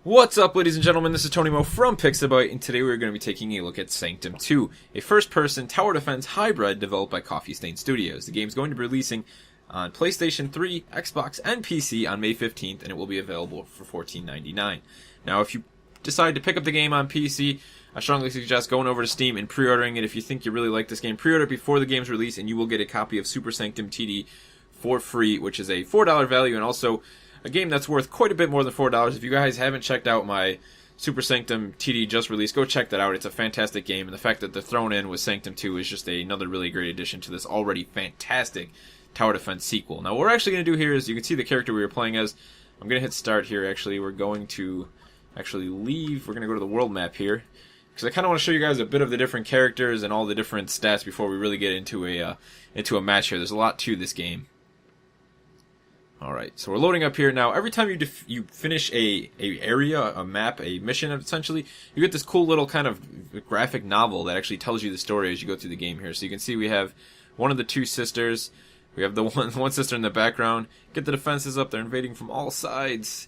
What's up, ladies and gentlemen? This is Tony Mo from Pixabyte, and today we're going to be taking a look at Sanctum 2, a first-person tower defense hybrid developed by Coffee Stain Studios. The game is going to be releasing on PlayStation 3, Xbox, and PC on May 15th, and it will be available for $14.99. Now, if you decide to pick up the game on PC, I strongly suggest going over to Steam and pre-ordering it. If you think you really like this game, pre-order it before the game's release, and you will get a copy of Super Sanctum TD for free, which is a $4 value, and also a game that's worth quite a bit more than $4. If you guys haven't checked out my Super Sanctum TD just released, go check that out. It's a fantastic game, and the fact that they're thrown in with Sanctum 2 is just another really great addition to this already fantastic tower defense sequel. Now, what we're actually going to do here is, you can see the character we were playing as. I'm going to hit start here, actually. We're going to actually leave. We're going to go to the world map here, because I kind of want to show you guys a bit of the different characters and all the different stats before we really get into a match here. There's a lot to this game. Alright, so we're loading up here now. Every time you finish a area, a map, a mission, essentially, you get this cool little kind of graphic novel that actually tells you the story as you go through the game here. So you can see we have one of the two sisters. We have the one sister in the background. Get the defenses up. They're invading from all sides.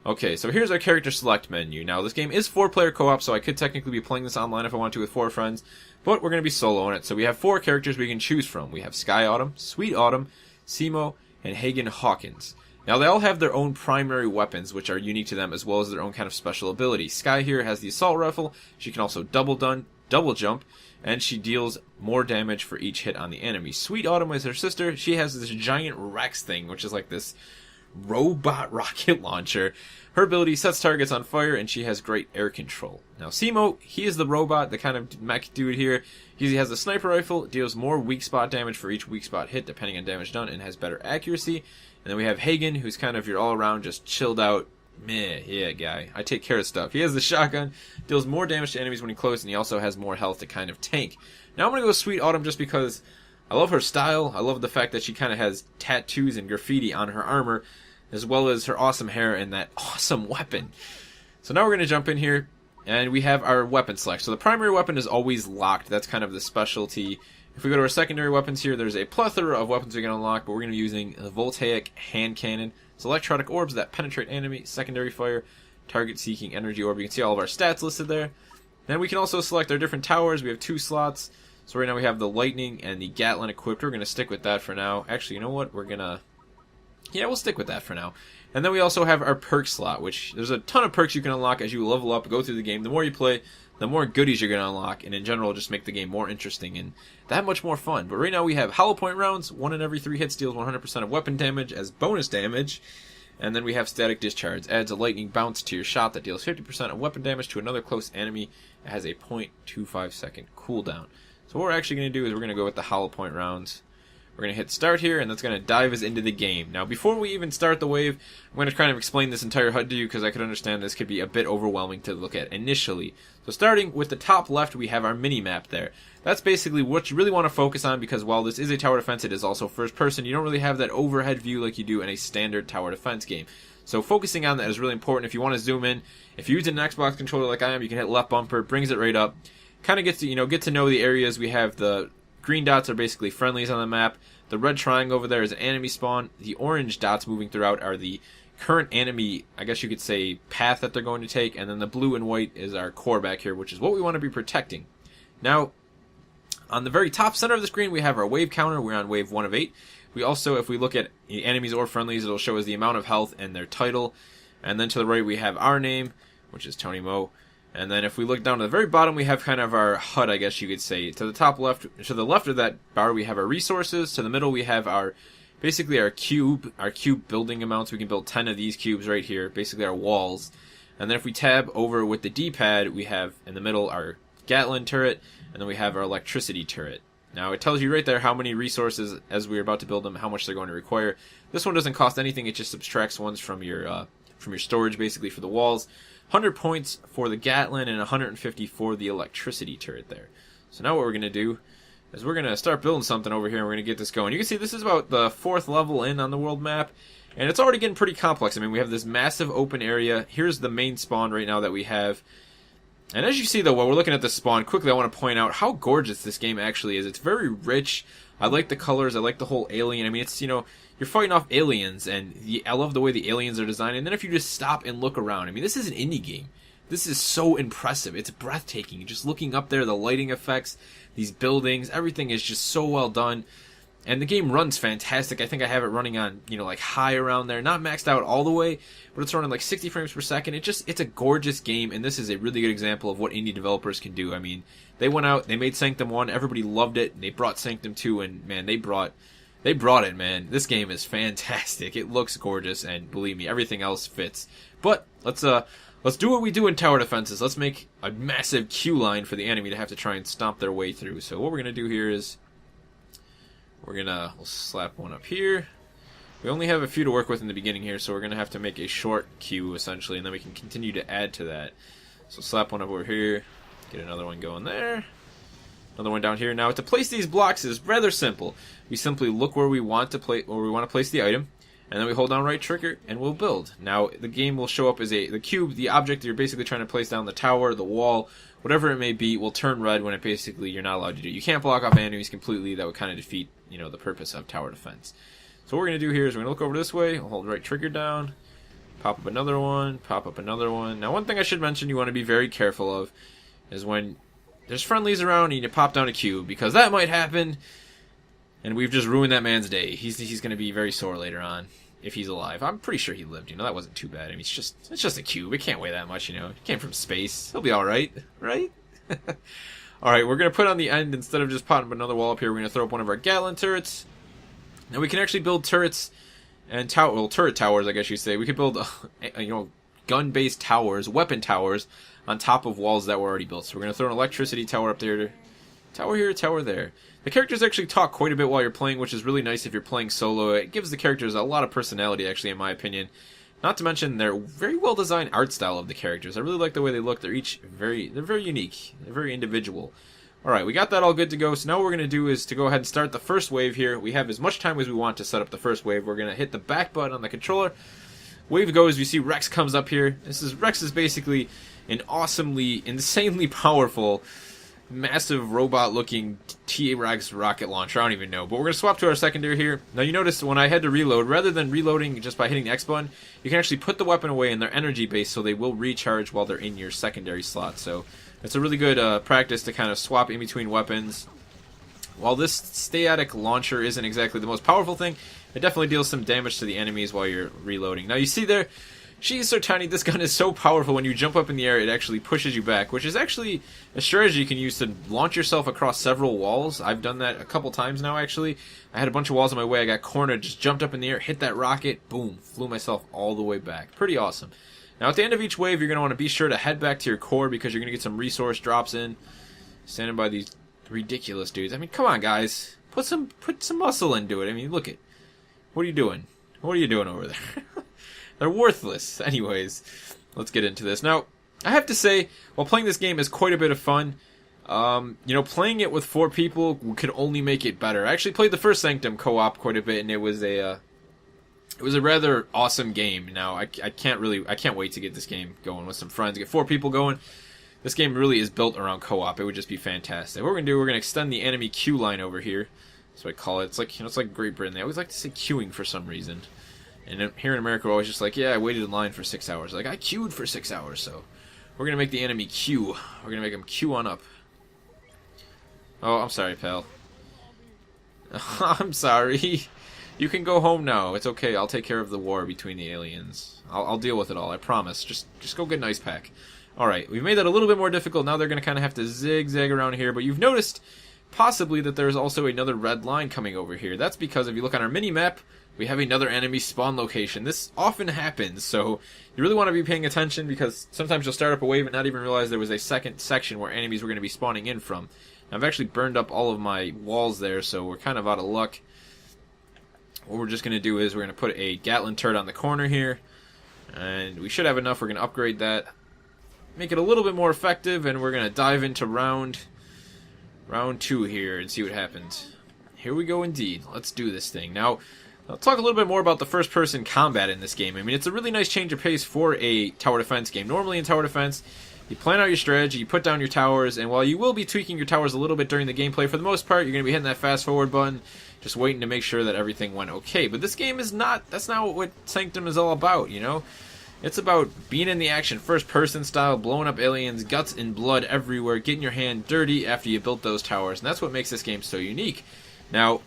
Okay, so here's our character select menu. Now, this game is 4-player co-op, so I could technically be playing this online if I want to with 4 friends, but we're going to be soloing it. So we have 4 characters we can choose from. We have Sky Autumn, Sweet Autumn, Simo, and Hagen Hawkins. Now, they all have their own primary weapons, which are unique to them, as well as their own kind of special abilities. Sky here has the assault rifle. She can also double jump, and she deals more damage for each hit on the enemy. Sweet Autumn is her sister. She has this giant Rex thing, which is like this robot rocket launcher. Her ability sets targets on fire, and she has great air control. Now, Simo, he is the robot, the kind of mech dude here. He has a sniper rifle, deals more weak spot damage for each weak spot hit, depending on damage done, and has better accuracy. And then we have Hagen, who's kind of your all-around, just chilled out, meh, yeah, guy. I take care of stuff. He has the shotgun, deals more damage to enemies when he close, and he also has more health to kind of tank. Now, I'm going to go Sweet Autumn just because I love her style. I love the fact that she kind of has tattoos and graffiti on her armor, as well as her awesome hair and that awesome weapon. So now we're going to jump in here, and we have our weapon select. So the primary weapon is always locked. That's kind of the specialty. If we go to our secondary weapons here, there's a plethora of weapons we can unlock, but we're going to be using the Voltaic Hand Cannon. It's electronic orbs that penetrate enemy, secondary fire, target-seeking energy orb. You can see all of our stats listed there. Then we can also select our different towers. We have 2 slots. So right now we have the Lightning and the Gatling equipped. We're going to stick with that for now. Actually, you know what? Yeah, we'll stick with that for now. And then we also have our perk slot, which there's a ton of perks you can unlock as you level up, go through the game. The more you play, the more goodies you're going to unlock, and in general, just make the game more interesting and that much more fun. But right now we have hollow point rounds. 1 in every 3 hits deals 100% of weapon damage as bonus damage. And then we have static discharge. Adds a lightning bounce to your shot that deals 50% of weapon damage to another close enemy. It has a 0.25 second cooldown. So what we're actually going to do is we're going to go with the hollow point rounds. We're going to hit start here, and that's going to dive us into the game. Now, before we even start the wave, I'm going to kind of explain this entire HUD to you, because I could understand this could be a bit overwhelming to look at initially. So starting with the top left, we have our mini-map there. That's basically what you really want to focus on, because while this is a tower defense, it is also first person. You don't really have that overhead view like you do in a standard tower defense game. So focusing on that is really important. If you want to zoom in, if you're using an Xbox controller like I am, you can hit left bumper, brings it right up. Kind of gets to, get to know the areas. We have the green dots are basically friendlies on the map. The red triangle over there is an enemy spawn. The orange dots moving throughout are the current enemy, I guess you could say, path that they're going to take. And then the blue and white is our core back here, which is what we want to be protecting. Now, on the very top center of the screen, we have our wave counter. We're on wave 1 of 8. We also, if we look at enemies or friendlies, it'll show us the amount of health and their title. And then to the right, we have our name, which is Tony Mo. And then if we look down to the very bottom, we have kind of our HUD, I guess you could say. To the top left, to the left of that bar, we have our resources. To the middle, we have basically our cube building amounts. We can build 10 of these cubes right here, basically our walls. And then if we tab over with the D-pad, we have in the middle our Gatling turret, and then we have our electricity turret. Now it tells you right there how many resources, as we're about to build them, how much they're going to require. This one doesn't cost anything, it just subtracts ones from your storage, basically, for the walls. 100 points for the Gatling and 150 for the electricity turret there. So now what we're going to do is we're going to start building something over here, and we're going to get this going. You can see this is about the 4th level in on the world map, and it's already getting pretty complex. I mean, we have this massive open area. Here's the main spawn right now that we have. And as you see, though, while we're looking at the spawn, quickly I want to point out how gorgeous this game actually is. It's very rich. I like the colors. I like the whole alien. I mean, it's, you know, you're fighting off aliens, and I love the way the aliens are designed. And then if you just stop and look around, I mean, this is an indie game. This is so impressive. It's breathtaking. Just looking up there, the lighting effects, these buildings, everything is just so well done. And the game runs fantastic. I think I have it running on, you know, like high around there. Not maxed out all the way, but it's running like 60 frames per second. It's a gorgeous game, and this is a really good example of what indie developers can do. I mean, they went out, they made Sanctum 1, everybody loved it. They brought Sanctum 2, and man, they brought it, man. This game is fantastic. It looks gorgeous, and believe me, everything else fits. But let's do what we do in tower defenses. Let's make a massive queue line for the enemy to have to try and stomp their way through. So what we're gonna do here is we'll slap one up here. We only have a few to work with in the beginning here, so we're going to have to make a short queue, essentially, and then we can continue to add to that. So slap one up over here, get another one going there, another one down here. Now, to place these blocks is rather simple. We simply look where we want to place the item, and then we hold down right trigger, and we'll build. Now, the game will show up as the cube, the object that you're basically trying to place down the tower, the wall, whatever it may be, will turn red when it basically you're not allowed to do. You can't block off enemies completely. That would kind of defeat, you know, the purpose of tower defense. So what we're going to do here is we're going to look over this way, we'll hold right trigger down, pop up another one, pop up another one. Now, one thing I should mention you want to be very careful of is when there's friendlies around and you pop down a cube, because that might happen, and we've just ruined that man's day. He's going to be very sore later on. If he's alive. I'm pretty sure he lived, you know, that wasn't too bad. I mean, it's just a cube. It can't weigh that much, you know. It came from space. He'll be alright, right? Alright, we're going to put on the end, instead of just popping up another wall up here, we're going to throw up one of our Gatling turrets. Now, we can actually build turrets and turret towers, I guess you'd say. We could build, you know, gun-based towers, weapon towers, on top of walls that were already built. So we're going to throw an electricity tower up there. Tower here, tower there. The characters actually talk quite a bit while you're playing, which is really nice if you're playing solo. It gives the characters a lot of personality, actually, in my opinion. Not to mention their very well-designed art style of the characters. I really like the way they look. They're very unique. They're very individual. Alright, we got that all good to go. So now what we're going to do is to go ahead and start the first wave here. We have as much time as we want to set up the first wave. We're going to hit the back button on the controller. Wave goes, you see Rex comes up here. Rex is basically an awesomely, insanely powerful, massive robot-looking T-Rex rocket launcher. I don't even know. But we're going to swap to our secondary here. Now you notice when I had to reload, rather than reloading just by hitting the X button, you can actually put the weapon away in their energy base so they will recharge while they're in your secondary slot. So it's a really good practice to kind of swap in between weapons. While this static launcher isn't exactly the most powerful thing, it definitely deals some damage to the enemies while you're reloading. Now you see there, she is so tiny, this gun is so powerful when you jump up in the air, it actually pushes you back, which is actually a strategy you can use to launch yourself across several walls. I've done that a couple times now, actually. I had a bunch of walls in my way, I got cornered, just jumped up in the air, hit that rocket, boom, flew myself all the way back. Pretty awesome. Now at the end of each wave, you're going to want to be sure to head back to your core because you're going to get some resource drops in. Standing by these ridiculous dudes. I mean, come on, guys. Put some muscle into it. I mean, look it. What are you doing? What are you doing over there? They're worthless. Anyways, let's get into this. Now, I have to say, while playing this game is quite a bit of fun, you know, playing it with 4 people could only make it better. I actually played the first Sanctum co-op quite a bit, and it was a rather awesome game. Now, I can't wait to get this game going with some friends. Get 4 people going. This game really is built around co-op. It would just be fantastic. What we're gonna do, we're gonna extend the enemy queue line over here. That's what I call it. It's like, you know, it's like Great Britain. They always like to say queuing for some reason. And here in America, we're always just like, yeah, I waited in line for 6 hours. Like, I queued for 6 hours, so we're going to make the enemy queue. We're going to make them queue on up. Oh, I'm sorry, pal. I'm sorry. You can go home now. It's okay. I'll take care of the war between the aliens. I'll deal with it all. I promise. Just go get an ice pack. Alright, we've made that a little bit more difficult. Now they're going to kind of have to zigzag around here. But you've noticed, possibly, that there's also another red line coming over here. That's because if you look on our mini-map, we have another enemy spawn location. This often happens, so you really want to be paying attention because sometimes you'll start up a wave and not even realize there was a second section where enemies were going to be spawning in from. I've actually burned up all of my walls there, so we're kind of out of luck. What we're just going to do is we're going to put a Gatling turret on the corner here, and we should have enough. We're going to upgrade that, make it a little bit more effective, and we're going to dive into round 2 here and see what happens. Here we go indeed. Let's do this thing. Now, I'll talk a little bit more about the first-person combat in this game. I mean, it's a really nice change of pace for a tower defense game. Normally in tower defense, You plan out your strategy, you put down your towers, and while you will be tweaking your towers a little bit during the gameplay, for the most part, you're going to be hitting that fast forward button, just waiting to make sure that everything went okay. But this game is not, that's not what Sanctum is all about, you know? It's about being in the action, first-person style, blowing up aliens, guts and blood everywhere, getting your hand dirty after you built those towers, and that's what makes this game so unique. Now,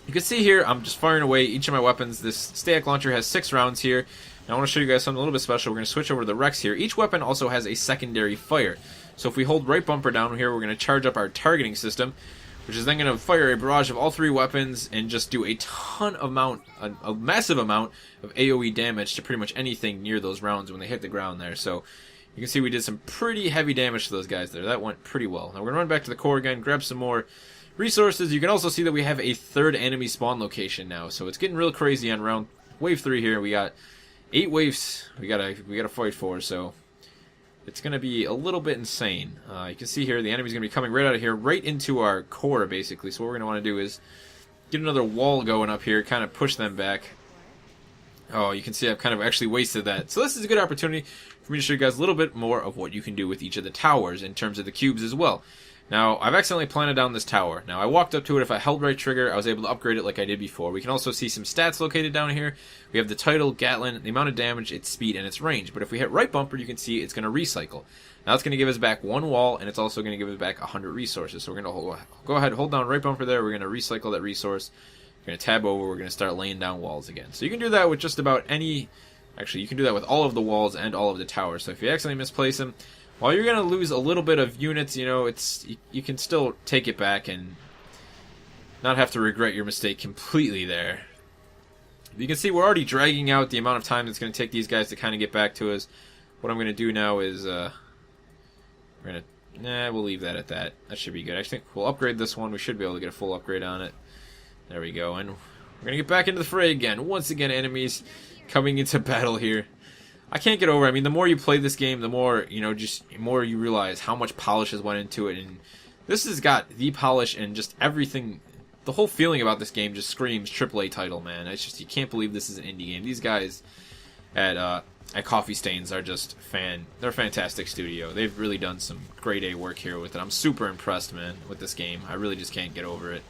you can see here, I'm just firing away each of my weapons. This static launcher has 6 rounds here. Now I want to show you guys something a little bit special. We're going to switch over to the Rex here. Each weapon also has a secondary fire. So if we hold right bumper down here, we're going to charge up our targeting system, which is then going to fire a barrage of all 3 weapons and just do a massive amount of AoE damage to pretty much anything near those rounds when they hit the ground there. So you can see we did some pretty heavy damage to those guys there. That went pretty well. Now we're going to run back to the core again, grab some more resources. You can also see that we have a 3rd enemy spawn location now. So it's getting real crazy on round wave 3 here. We got 8 waves we gotta fight for, so it's gonna be a little bit insane. You can see here the enemy's gonna be coming right out of here, right into our core basically. So what we're gonna want to do is get another wall going up here, kind of push them back. Oh, you can see I've kind of actually wasted that. So this is a good opportunity for me to show you guys a little bit more of what you can do with each of the towers in terms of the cubes as well. Now, I've accidentally planted down this tower. Now, I walked up to it. If I held right trigger, I was able to upgrade it like I did before. We can also see some stats located down here. We have the title, Gatlin, the amount of damage, its speed, and its range. But if we hit right bumper, you can see it's going to recycle. Now, it's going to give us back 1 wall, and it's also going to give us back 100 resources. So we're going to go ahead, hold down right bumper there. We're going to recycle that resource. We're going to tab over. We're going to start laying down walls again. So you can do that with just about any... Actually, you can do that with all of the walls and all of the towers. So if you accidentally misplace them, while you're going to lose a little bit of units, you know, you can still take it back and not have to regret your mistake completely there. You can see we're already dragging out the amount of time it's going to take these guys to kind of get back to us. What I'm going to do now is we'll leave that at that. That should be good. I think we'll upgrade this one. We should be able to get a full upgrade on it. There we go. And we're going to get back into the fray again. Once again, enemies coming into battle here. I can't get over it. I mean, the more you play this game, the more, you know, more you realize how much polish has went into it. And this has got the polish and just everything. The whole feeling about this game just screams AAA title, man. It's just, you can't believe this is an indie game. These guys at Coffee Stains are just they're a fantastic studio. They've really done some grade A work here with it. I'm super impressed, man, with this game. I really just can't get over it.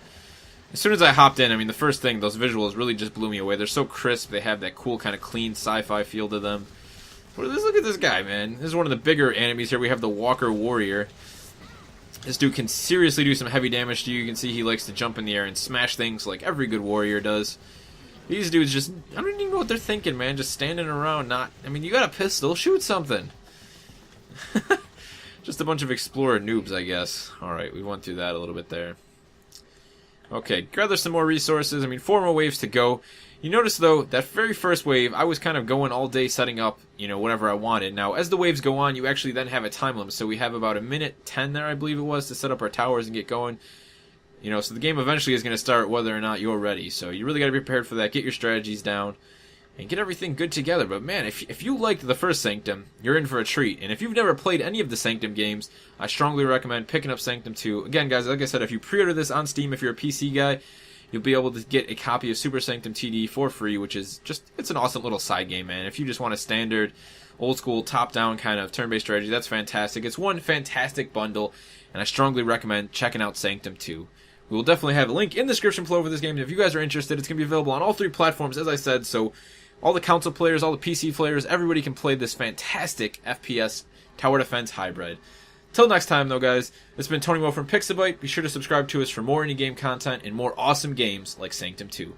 As soon as I hopped in, I mean, the first thing, those visuals really just blew me away. They're so crisp. They have that cool kind of clean sci-fi feel to them. Look at this guy, man. This is one of the bigger enemies here. We have the Walker Warrior. This dude can seriously do some heavy damage to you. You can see he likes to jump in the air and smash things like every good warrior does. These dudes just, I don't even know what they're thinking, man. Just standing around, not... I mean, you got a pistol. Shoot something. Just a bunch of explorer noobs, I guess. Alright, we went through that a little bit there. Okay, gather some more resources. I mean, 4 more waves to go. You notice, though, that very first wave, I was kind of going all day setting up, you know, whatever I wanted. Now, as the waves go on, you actually then have a time limit. So we have about 1:10 there, I believe it was, to set up our towers and get going. You know, so the game eventually is going to start whether or not you're ready. So you really got to be prepared for that. Get your strategies down and get everything good together. But man, if you liked the first Sanctum, you're in for a treat. And if you've never played any of the Sanctum games, I strongly recommend picking up Sanctum 2. Again, guys, like I said, if you pre-order this on Steam, if you're a PC guy, you'll be able to get a copy of Super Sanctum TD for free, which is just, it's an awesome little side game, man. If you just want a standard, old-school, top-down kind of turn-based strategy, that's fantastic. It's one fantastic bundle, and I strongly recommend checking out Sanctum 2. We will definitely have a link in the description below for this game. If you guys are interested, it's going to be available on all 3 platforms, as I said, so all the console players, all the PC players, everybody can play this fantastic FPS tower defense hybrid. Till next time, though, guys, this has been Tony Mo from Pixabyte. Be sure to subscribe to us for more indie game content and more awesome games like Sanctum 2.